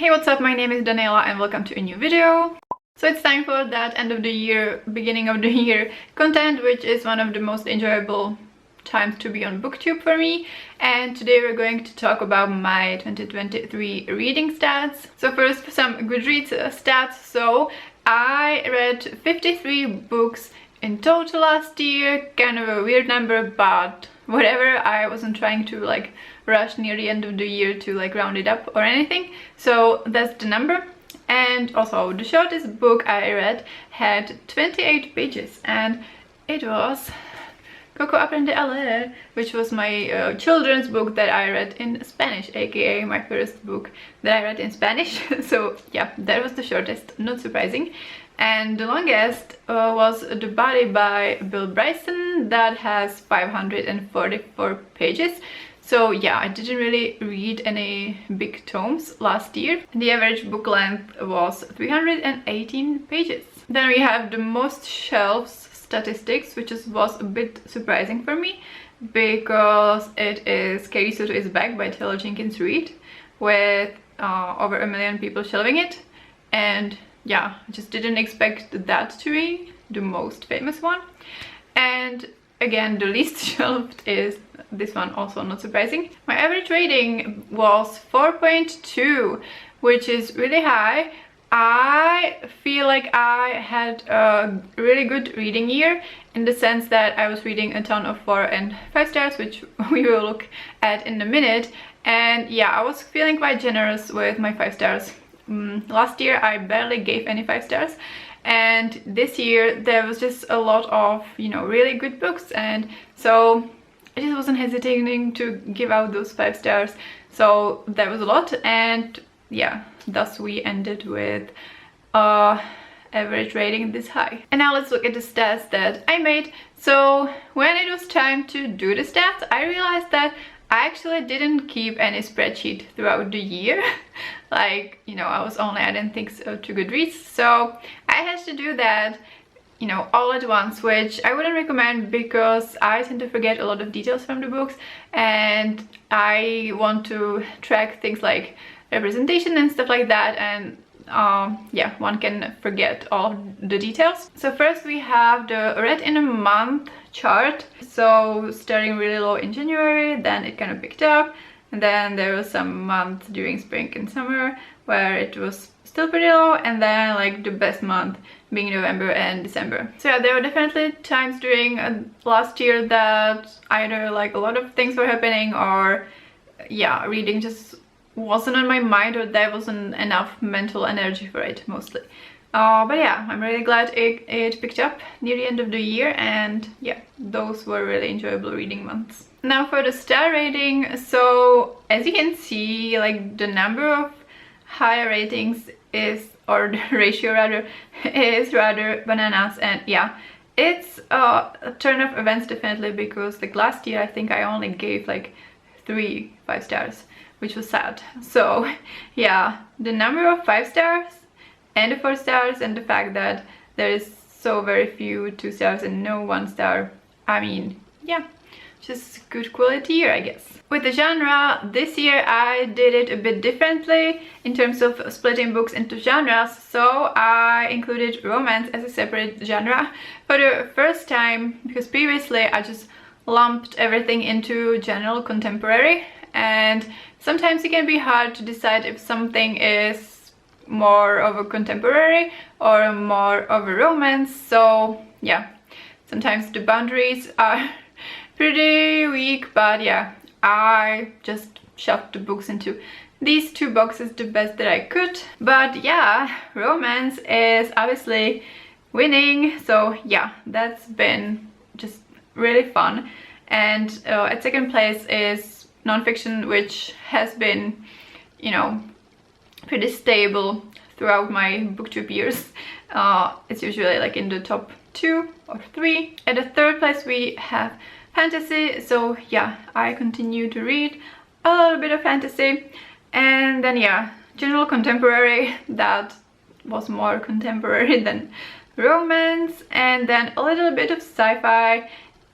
Hey, what's up? My name is Daniela and welcome to a new video. So it's time for that end of the year, beginning of the year content, which is one of the most enjoyable times to be on booktube for me. And today we're going to talk about my 2023 reading stats. So first, some Goodreads stats. So I read 53 books in total last year. Kind of a weird number, but whatever. I wasn't trying to like rush near the end of the year to like round it up or anything. So that's the number. And also the shortest book I read had 28 pages, and it was Coco Aprende a Leer, which was my children's book that I read in Spanish, aka my first book that I read in Spanish. So yeah, that was the shortest, not surprising. And the longest was The Body by Bill Bryson, that has 544 pages. So yeah, I didn't really read any big tomes last year. The average book length was 318 pages. Then we have the most shelves statistics, which was a bit surprising for me, because it is Katie Soto is Back by Taylor Jenkins Reid, with over 1 million people shelving it. And yeah, I just didn't expect that to be the most famous one. And again, the least shelved is this one, also not surprising. My average rating was 4.2, which is really high. I feel like I had a really good reading year, in the sense that I was reading a ton of 4 and 5 stars, which we will look at in a minute. And yeah, I was feeling quite generous with my 5 stars. Last year I barely gave any 5 stars, and this year there was just a lot of, you know, really good books, and so I just wasn't hesitating to give out those 5 stars. So that was a lot, and yeah, thus we ended with average rating this high. And now let's look at the stats that I made. So when it was time to do the stats, I realized that I actually didn't keep any spreadsheet throughout the year. Like, you know, I was only adding things to Goodreads, so I had to do that, you know, all at once, which I wouldn't recommend, because I tend to forget a lot of details from the books, and I want to track things like representation and stuff like that, and yeah, one can forget all the details. So first we have the read in a month chart. So starting really low in January, then it kind of picked up, and then there was some months during spring and summer where it was still pretty low, and then like the best month being November and December. So yeah, there were definitely times during last year that either like a lot of things were happening, or yeah, reading just wasn't on my mind, or there wasn't enough mental energy for it mostly. But yeah, I'm really glad it picked up near the end of the year, and yeah, those were really enjoyable reading months. Now for the star rating. So as you can see, like the number of higher ratings is, or the ratio rather, is rather bananas. And yeah, it's a turn of events definitely, because like last year I think I only gave like 3 5 stars, which was sad. So yeah, the number of 5 stars and the 4 stars, and the fact that there is so very few 2 stars and no 1 star, I mean, yeah, just good quality year, I guess. With the genre, this year I did it a bit differently in terms of splitting books into genres. So I included romance as a separate genre for the first time, because previously I just lumped everything into general contemporary, and sometimes it can be hard to decide if something is more of a contemporary or more of a romance. So yeah, sometimes the boundaries are pretty weak, but yeah, I just shoved the books into these 2 boxes the best that I could. But yeah, romance is obviously winning, so yeah, that's been just really fun. And at second place is nonfiction, which has been, you know, pretty stable throughout my booktube years. It's usually like in the top 2 or 3. At the third place we have fantasy. So yeah, I continue to read a little bit of fantasy. And then yeah, general contemporary, that was more contemporary than romance. And then a little bit of sci-fi,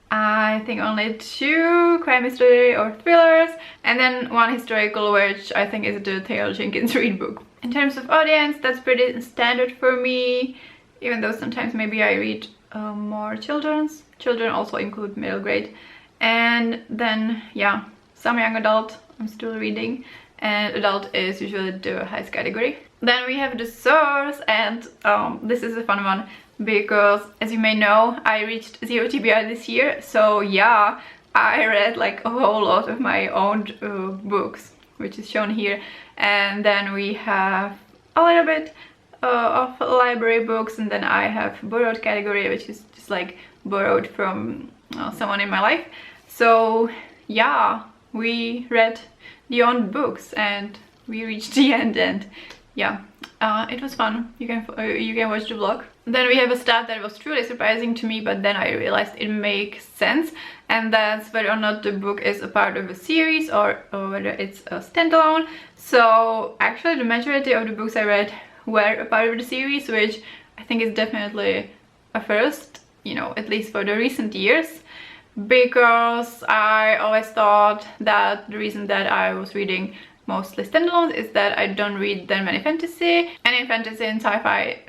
I think only 2 crime mystery or thrillers, and then 1 historical, which I think is the Taylor Jenkins Reid book. In terms of audience, that's pretty standard for me, even though sometimes maybe I read more children's. Children also include middle grade. And then, yeah, some young adult I'm still reading, and adult is usually the highest category. Then we have the source, and this is a fun one because, as you may know, I reached 0 TBR this year, so yeah, I read like a whole lot of my own books, which is shown here. And then we have a little bit of library books, and then I have borrowed category, which is just like borrowed from someone in my life. So yeah, we read the owned books and we reached the end, and yeah, it was fun. You can watch the vlog. Then we have a stat that was truly surprising to me, but then I realized it makes sense, and that's whether or not the book is a part of a series or whether it's a standalone. So actually the majority of the books I read were a part of the series, which I think is definitely a first, you know, at least for the recent years, because I always thought that the reason that I was reading mostly standalones is that I don't read that many fantasy, and in fantasy and sci-fi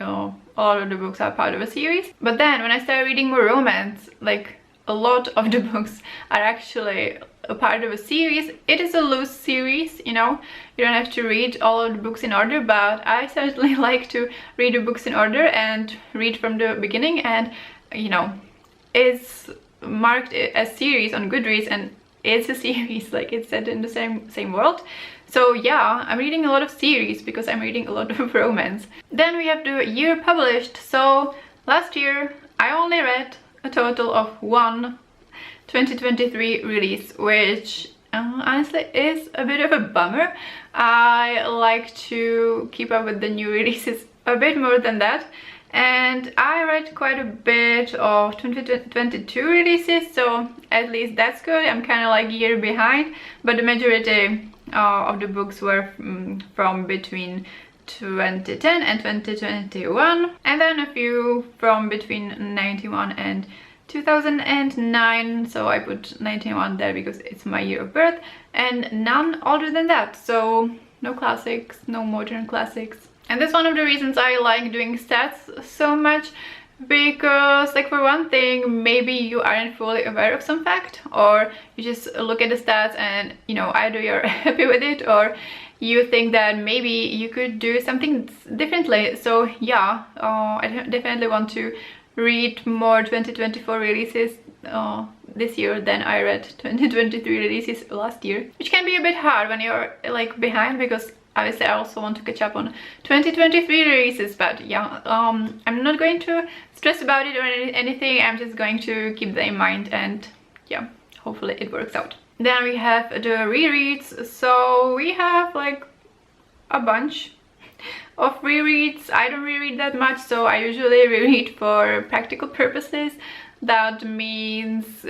all of the books are part of a series. But then when I started reading more romance, like a lot of the books are actually a part of a series. It is a loose series, you know, you don't have to read all of the books in order, but I certainly like to read the books in order and read from the beginning, and you know, it's marked as series on Goodreads and it's a series, like it's set in the same world. So yeah, I'm reading a lot of series because I'm reading a lot of romance. Then we have the year published. So last year I only read a total of one 2023 release, which honestly is a bit of a bummer. I like to keep up with the new releases a bit more than that, and I read quite a bit of 2022 releases, so at least that's good. I'm kind of like a year behind, but the majority of the books were from between 2010 and 2021, and then a few from between 91 and 2009, so I put 91 there because it's my year of birth, and none older than that, so no classics, no modern classics. And that's one of the reasons I like doing stats so much, because like for one thing, maybe you aren't fully aware of some fact, or you just look at the stats and you know, either you're happy with it or you think that maybe you could do something differently. So yeah, I definitely want to read more 2024 releases this year than I read 2023 releases last year, which can be a bit hard when you're like behind, because obviously I also want to catch up on 2023 releases. But yeah, I'm not going to stress about it or anything. I'm just going to keep that in mind, and yeah, hopefully it works out. Then we have the rereads. So we have like a bunch of rereads. I don't reread that much, so I usually reread for practical purposes. That means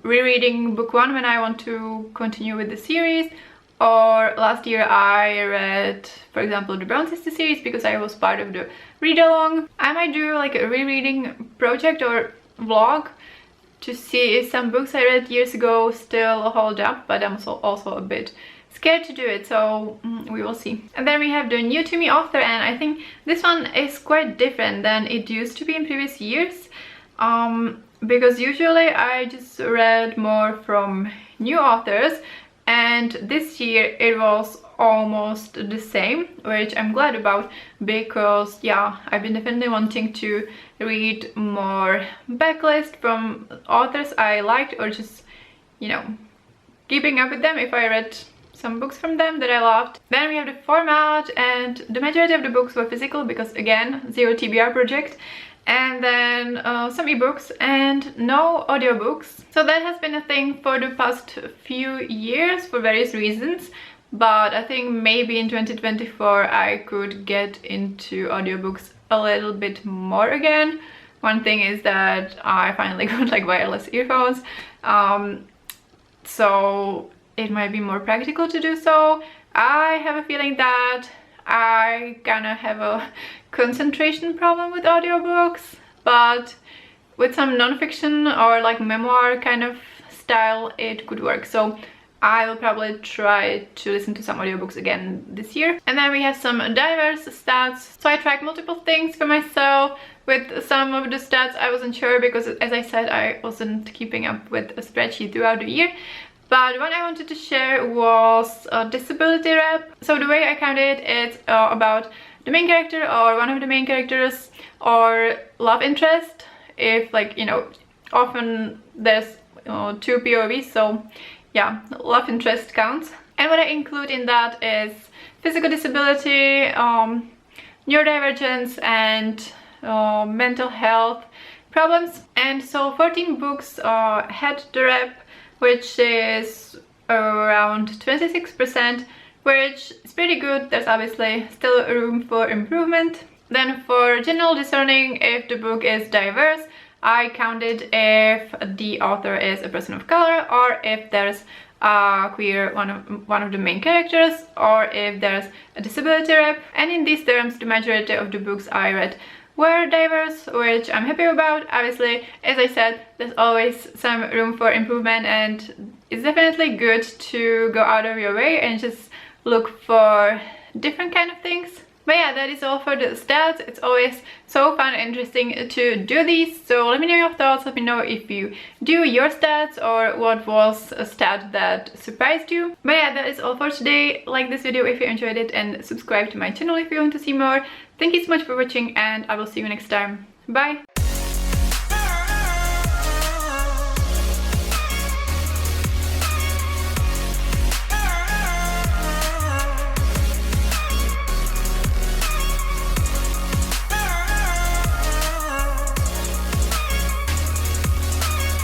rereading book one when I want to continue with the series. Or last year I read, for example, the Brown Sister series because I was part of the read-along. I might do like a rereading project or vlog to see if some books I read years ago still hold up, but I'm also a bit scared to do it, so we will see. And then we have the new to me author, and I think this one is quite different than it used to be in previous years, because usually I just read more from new authors, and this year it was almost the same, which I'm glad about, because yeah, I've been definitely wanting to read more backlist from authors I liked, or just, you know, keeping up with them if I read some books from them that I loved. Then we have the format, and the majority of the books were physical because again, 0 TBR project. And then some ebooks and no audiobooks. So that has been a thing for the past few years for various reasons, but I think maybe in 2024 I could get into audiobooks a little bit more again. One thing is that I finally got like wireless earphones, so it might be more practical to do so. I have a feeling that I kinda have a concentration problem with audiobooks, but with some non-fiction or like memoir kind of style it could work. So I will probably try to listen to some audiobooks again this year. And then we have some diverse stats. So I track multiple things for myself. With some of the stats I wasn't sure because, as I said, I wasn't keeping up with a spreadsheet throughout the year. But one I wanted to share was a disability rep. So the way I counted it, it's about the main character or one of the main characters or love interest. If, like, you know, often there's two POVs, so yeah, love interest counts. And what I include in that is physical disability, neurodivergence, and mental health problems. And so 14 books had the rep, which is around 26%, which is pretty good. There's obviously still room for improvement. Then for general discerning, if the book is diverse, I counted if the author is a person of color, or if there's a queer one of the main characters, or if there's a disability rep. And in these terms, the majority of the books I read were diverse, which I'm happy about. Obviously, as I said, there's always some room for improvement, and it's definitely good to go out of your way and just look for different kind of things. But yeah, that is all for the stats. It's always so fun and interesting to do these. So let me know your thoughts. Let me know if you do your stats or what was a stat that surprised you. But yeah, that is all for today. Like this video if you enjoyed it and subscribe to my channel if you want to see more. Thank you so much for watching, and I will see you next time. Bye!